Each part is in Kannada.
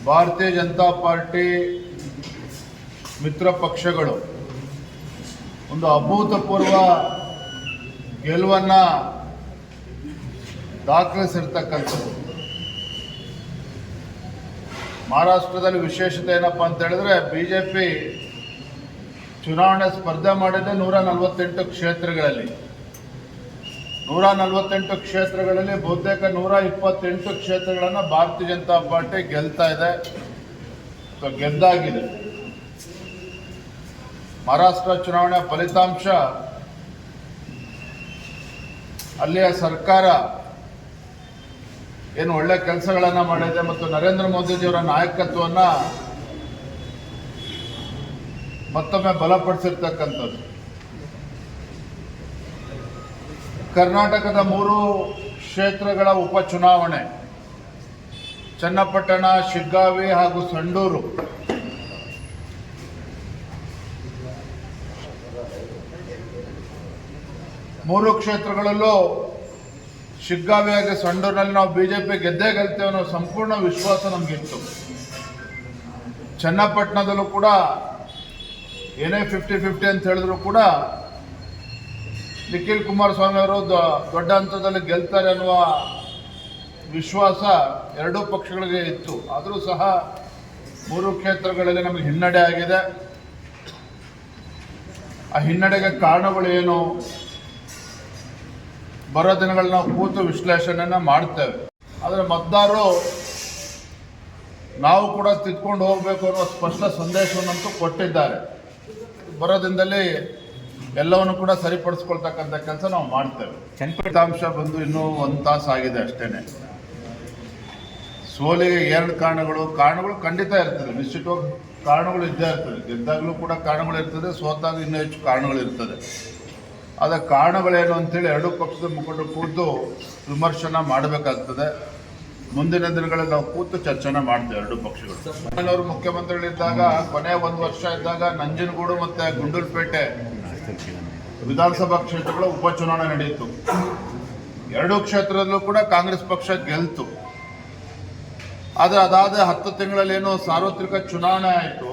ಭಾರತೀಯ ಜನತಾ ಪಾರ್ಟಿ ಮಿತ್ರ ಪಕ್ಷಗಳು ಒಂದು ಅಭೂತಪೂರ್ವ ಗೆಲುವನ್ನು ದಾಖಲಿಸಿರ್ತಕ್ಕಂಥದ್ದು. ಮಹಾರಾಷ್ಟ್ರದಲ್ಲಿ ವಿಶೇಷತೆ ಏನಪ್ಪ ಅಂತ ಹೇಳಿದ್ರೆ, ಬಿಜೆಪಿ ಚುನಾವಣೆ ಸ್ಪರ್ಧೆ ಮಾಡಿದೆ 148 ಕ್ಷೇತ್ರಗಳಲ್ಲಿ. 148 ಕ್ಷೇತ್ರಗಳಲ್ಲಿ ಬಹುತೇಕ 128 ಕ್ಷೇತ್ರಗಳನ್ನು ಭಾರತೀಯ ಜನತಾ ಪಾರ್ಟಿ ಗೆಲ್ತಾ ಇದೆ, ಗೆದ್ದಾಗಿದೆ. ಮಹಾರಾಷ್ಟ್ರ ಚುನಾವಣೆ ಫಲಿತಾಂಶ ಅಲ್ಲಿಯ ಸರ್ಕಾರ ಏನು ಒಳ್ಳೆ ಕೆಲಸಗಳನ್ನು ಮಾಡಿದೆ ಮತ್ತು ನರೇಂದ್ರ ಮೋದಿಜಿಯವರ ನಾಯಕತ್ವವನ್ನು ಮತ್ತೊಮ್ಮೆ ಬಲಪಡಿಸಿರ್ತಕ್ಕಂಥದ್ದು. ಕರ್ನಾಟಕದ 3 ಕ್ಷೇತ್ರಗಳ ಉಪಚುನಾವಣೆ ಚನ್ನಪಟ್ಟಣ, ಶಿಗ್ಗಾವಿ ಹಾಗೂ ಸಂಡೂರು ಮೂರು ಕ್ಷೇತ್ರಗಳಲ್ಲೂ ಶಿಗ್ಗಾವಿ ಹಾಗೂ ಸಂಡೂರಿನಲ್ಲಿ ನಾವು ಬಿಜೆಪಿ ಗೆದ್ದೇ ಗೆಲ್ತೇವೆ ಅನ್ನೋ ಸಂಪೂರ್ಣ ವಿಶ್ವಾಸ ನಮಗಿತ್ತು. ಚನ್ನಪಟ್ಟಣದಲ್ಲೂ ಕೂಡ ಏನೇ 50-50 ಅಂತ ಹೇಳಿದ್ರು ಕೂಡ ನಿಖಿಲ್ ಕುಮಾರಸ್ವಾಮಿ ಅವರು ದೊಡ್ಡ ಹಂತದಲ್ಲಿ ಗೆಲ್ತಾರೆ ಅನ್ನುವ ವಿಶ್ವಾಸ ಎರಡೂ ಪಕ್ಷಗಳಿಗೆ ಇತ್ತು. ಆದರೂ ಸಹ 3 ಕ್ಷೇತ್ರಗಳಲ್ಲಿ ನಮಗೆ ಹಿನ್ನಡೆ ಆಗಿದೆ. ಆ ಹಿನ್ನಡೆಗೆ ಕಾರಣಗಳು ಏನು, ಬರೋ ದಿನಗಳಲ್ಲಿ ನಾವು ಕೂತು ವಿಶ್ಲೇಷಣೆಯನ್ನು ಮಾಡ್ತೇವೆ. ಆದರೆ ಮತದಾರರು ನಾವು ಕೂಡ ತಿದ್ಕೊಂಡು ಹೋಗಬೇಕು ಅನ್ನೋ ಸ್ಪಷ್ಟ ಸಂದೇಶವನ್ನಂತೂ ಕೊಟ್ಟಿದ್ದಾರೆ. ಬರೋ ದಿನದಲ್ಲಿ ಎಲ್ಲವನ್ನು ಕೂಡ ಸರಿಪಡಿಸ್ಕೊಳ್ತಕ್ಕಂಥ ಕೆಲಸ ನಾವು ಮಾಡ್ತೇವೆ. ಫಲಿತಾಂಶ ಬಂದು ಇನ್ನೂ 1 ತಾಸು ಆಗಿದೆ ಅಷ್ಟೇ. ಸೋಲಿಗೆ 2 ಕಾರಣಗಳು ಖಂಡಿತ ಇರ್ತದೆ, ನಿಶ್ಚಿತವಾಗಿ ಕಾರಣಗಳು ಇದ್ದೇ ಇರ್ತದೆ. ಗೆದ್ದಾಗಲೂ ಕೂಡ ಕಾರಣಗಳು ಇರ್ತದೆ, ಸೋತಾಗ ಇನ್ನೂ ಹೆಚ್ಚು ಕಾರಣಗಳು ಇರ್ತದೆ. ಅದರ ಕಾರಣಗಳೇನು ಅಂತೇಳಿ ಎರಡೂ ಪಕ್ಷದ ಮುಖಂಡರು ಕೂತು ವಿಮರ್ಶನ ಮಾಡಬೇಕಾಗ್ತದೆ. ಮುಂದಿನ ದಿನಗಳಲ್ಲಿ ನಾವು ಕೂತು ಚರ್ಚೆನ ಮಾಡ್ತೇವೆ ಎರಡೂ ಪಕ್ಷಗಳು. ಅವರು ಮುಖ್ಯಮಂತ್ರಿಗಳಿದ್ದಾಗ ಕೊನೆ 1 ವರ್ಷ ಇದ್ದಾಗ ನಂಜನಗೂಡು ಮತ್ತು ಗುಂಡೂರುಪೇಟೆ ವಿಧಾನಸಭಾ ಕ್ಷೇತ್ರಗಳ ಉಪಚುನಾವಣೆ ನಡೆಯಿತು. ಎರಡೂ ಕ್ಷೇತ್ರದಲ್ಲೂ ಕೂಡ ಕಾಂಗ್ರೆಸ್ ಪಕ್ಷ ಗೆಲ್ತು. ಆದರೆ ಅದಾದ 10 ತಿಂಗಳಲ್ಲಿ ಏನು ಸಾರ್ವತ್ರಿಕ ಚುನಾವಣೆ ಆಯಿತು,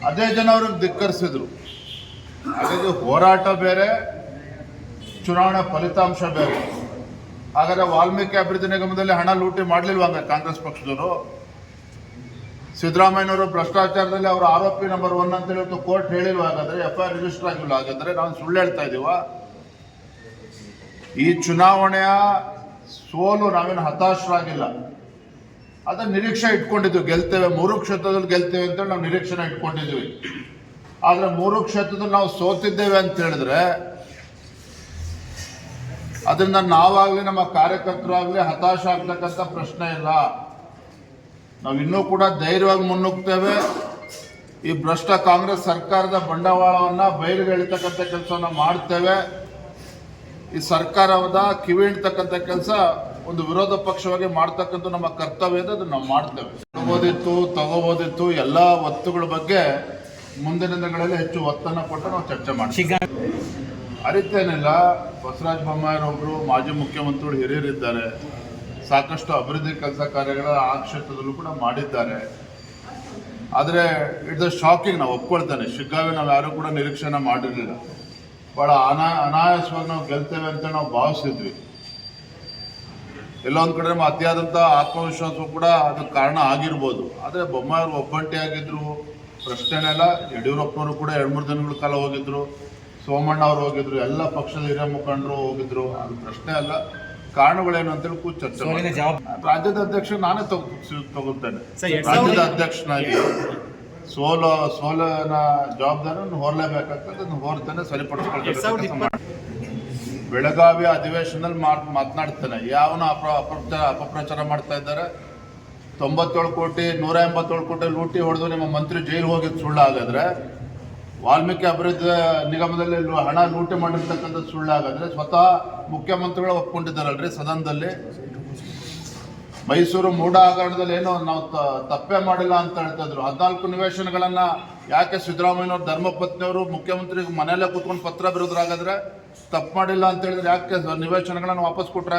ಅದೇ ಜನ ಅವ್ರಿಗೆ ಧಿಕ್ಕರಿಸಿದ್ರು. ಹಾಗಾಗಿ ಹೋರಾಟ ಬೇರೆ, ಚುನಾವಣಾ ಫಲಿತಾಂಶ ಬೇರೆ. ಹಾಗಾದರೆ ವಾಲ್ಮೀಕಿ ಅಭಿವೃದ್ಧಿ ನಿಗಮದಲ್ಲಿ ಹಣ ಲೂಟಿ ಮಾಡಲಿಲ್ವಂಗ ಕಾಂಗ್ರೆಸ್ ಪಕ್ಷದವರು? ಸಿದ್ದರಾಮಯ್ಯನವರು ಭ್ರಷ್ಟಾಚಾರದಲ್ಲಿ ಅವರ ಆರೋಪಿ ನಂಬರ್ 1 ಅಂತೇಳಿ ಇವತ್ತು ಕೋರ್ಟ್ ಹೇಳಿಲ್ವ? ಹಾಗಾದರೆ FIR ರಿಜಿಸ್ಟರ್ ಆಗಿಲ್ಲ. ಹಾಗಾದರೆ ನಾವು ಸುಳ್ಳು ಹೇಳ್ತಾ ಇದ್ದೀವ? ಈ ಚುನಾವಣೆಯ ಸೋಲು ನಾವೇನು ಹತಾಶರಾಗಿಲ್ಲ, ಅದನ್ನು ನಿರೀಕ್ಷೆ ಇಟ್ಕೊಂಡಿದ್ವಿ. ಗೆಲ್ತೇವೆ, 3 ಕ್ಷೇತ್ರದಲ್ಲಿ ಗೆಲ್ತೇವೆ ಅಂತೇಳಿ ನಾವು ನಿರೀಕ್ಷೆನ ಇಟ್ಕೊಂಡಿದ್ವಿ. ಆದರೆ 3 ಕ್ಷೇತ್ರದಲ್ಲಿ ನಾವು ಸೋತಿದ್ದೇವೆ ಅಂತ ಹೇಳಿದ್ರೆ ಅದರಿಂದ ನಾವಾಗಲಿ ನಮ್ಮ ಕಾರ್ಯಕರ್ತರಾಗಲಿ ಹತಾಶ ಆಗ್ತಕ್ಕಂಥ ಪ್ರಶ್ನೆ ಇಲ್ಲ. ನಾವು ಇನ್ನೂ ಕೂಡ ಧೈರ್ಯವಾಗಿ ಮುನ್ನುಗ್ತೇವೆ. ಈ ಭ್ರಷ್ಟ ಕಾಂಗ್ರೆಸ್ ಸರ್ಕಾರದ ಬಂಡವಾಳವನ್ನು ಬಯಲಿಗೆ ಎಳಿತಕ್ಕಂಥ ಕೆಲಸವನ್ನು ಮಾಡ್ತೇವೆ. ಈ ಸರ್ಕಾರದ ಕಿವಿ ಹಿಡ್ತಕ್ಕಂಥ ಕೆಲಸ ಒಂದು ವಿರೋಧ ಪಕ್ಷವಾಗಿ ಮಾಡ್ತಕ್ಕಂಥ ನಮ್ಮ ಕರ್ತವ್ಯ ಇದೆ, ಅದನ್ನು ನಾವು ಮಾಡ್ತೇವೆ. ತಗೋಬೋದಿತ್ತು ಎಲ್ಲ ಒತ್ತುಗಳ ಬಗ್ಗೆ ಮುಂದಿನ ದಿನಗಳಲ್ಲಿ ಹೆಚ್ಚು ಒತ್ತನ್ನು ಕೊಟ್ಟು ನಾವು ಚರ್ಚೆ ಮಾಡ್ತೀವಿ. ಅರಿತೇನಿಲ್ಲ, ಬಸವರಾಜ ಬೊಮ್ಮಾಯಿರೊಬ್ಬರು ಮಾಜಿ ಮುಖ್ಯಮಂತ್ರಿಗಳು ಹಿರಿಯರಿದ್ದಾರೆ, ಸಾಕಷ್ಟು ಅಭಿವೃದ್ಧಿ ಕೆಲಸ ಕಾರ್ಯಗಳ ಆ ಕ್ಷೇತ್ರದಲ್ಲೂ ಕೂಡ ಮಾಡಿದ್ದಾರೆ. ಆದರೆ ಇಟ್ಸ್ ಶಾಕಿಂಗ್, ನಾವು ಒಪ್ಕೊಳ್ತೇನೆ. ಶಿಗ್ಗಾವಿ ನಾವು ಯಾರೂ ಕೂಡ ನಿರೀಕ್ಷೆನ ಮಾಡಿರಲಿಲ್ಲ. ಭಾಳ ಅನಾಯಾಸವಾಗಿ ನಾವು ಗೆಲ್ತೇವೆ ಅಂತ ನಾವು ಭಾವಿಸಿದ್ವಿ. ಎಲ್ಲೊಂದು ಕಡೆ ನಮ್ಮ ಅತಿಯಾದಂಥ ಆತ್ಮವಿಶ್ವಾಸವೂ ಕೂಡ ಅದಕ್ಕೆ ಕಾರಣ ಆಗಿರ್ಬೋದು. ಆದರೆ ಬೊಮ್ಮಾಯಿಯವರು ಒಬ್ಬಂಟಿಯಾಗಿದ್ದರು, ಪ್ರಶ್ನೆನೆಲ್ಲ. ಯಡಿಯೂರಪ್ಪನವರು ಕೂಡ 2-3 ದಿನಗಳ ಕಾಲ ಹೋಗಿದ್ರು, ಸೋಮಣ್ಣ ಅವರು ಹೋಗಿದ್ರು, ಎಲ್ಲ ಪಕ್ಷದ ಹಿರಿಯ ಮುಖಂಡರು ಹೋಗಿದ್ರು. ಅದು ಪ್ರಶ್ನೆ ಅಲ್ಲ. ಕಾರಣಗಳೇನು ಅಂತೇಳಿ ಕೂತು ಚರ್ಚೆ ಮಾಡಿ. ರಾಜ್ಯದ ಅಧ್ಯಕ್ಷ ನಾನೇ ತಗೊಳ್ತೇನೆ. ರಾಜ್ಯದ ಅಧ್ಯಕ್ಷನಾಗಿ ಸೋಲನ ಜವಾಬ್ದಾರಿಯನ್ನು ಹೊರಲೇಬೇಕಾಗ್ತದೆ, ಅದನ್ನು ಹೊರತೇನೆ, ಸರಿಪಡಿಸ್ಕೊಳ್ತೇನೆ. ಬೆಳಗಾವಿ ಅಧಿವೇಶನದಲ್ಲಿ ಮಾತನಾಡ್ತೇನೆ. ಯಾವನ ಅಪಪ್ರಚಾರ ಮಾಡ್ತಾ ಇದ್ದಾರೆ. 97 ಕೋಟಿ 187 ಕೋಟಿ ಲೂಟಿ ಹೊಡೆದು ನಿಮ್ಮ ಮಂತ್ರಿ ಜೈಲು ಹೋಗಿದ್ದು ಸುಳ್ಳಾಗಾದ್ರೆ, ವಾಲ್ಮೀಕಿ ಅಭಿವೃದ್ಧಿ ನಿಗಮದಲ್ಲಿ ಹಣ ಲೂಟಿ ಮಾಡಿರ್ತಕ್ಕಂಥ ಸುಳ್ಳಾಗಾದ್ರೆ, ಸ್ವತಃ ಮುಖ್ಯಮಂತ್ರಿಗಳು ಒಪ್ಕೊಂಡಿದ್ದಾರಲ್ರಿ ಸದನದಲ್ಲಿ. ಮೈಸೂರು ಮೂಢ ಹಗರಣದಲ್ಲಿ ಏನು ನಾವು ತಪ್ಪೇ ಮಾಡಿಲ್ಲ ಅಂತ ಹೇಳ್ತಾ ಇದ್ರು. 14 ನಿವೇಶನಗಳನ್ನು ಯಾಕೆ ಸಿದ್ದರಾಮಯ್ಯನವರು ಧರ್ಮಪತ್ನಿಯವರು ಮುಖ್ಯಮಂತ್ರಿಗೆ ಮನೆಯಲ್ಲೇ ಕೂತ್ಕೊಂಡು ಪತ್ರ ಬರೆದ್ರಾಗಾದ್ರೆ, ತಪ್ಪು ಮಾಡಿಲ್ಲ ಅಂತ ಹೇಳಿದ್ರೆ ಯಾಕೆ ನಿವೇಶನಗಳನ್ನು ವಾಪಸ್ ಕೊಟ್ಟರೆ?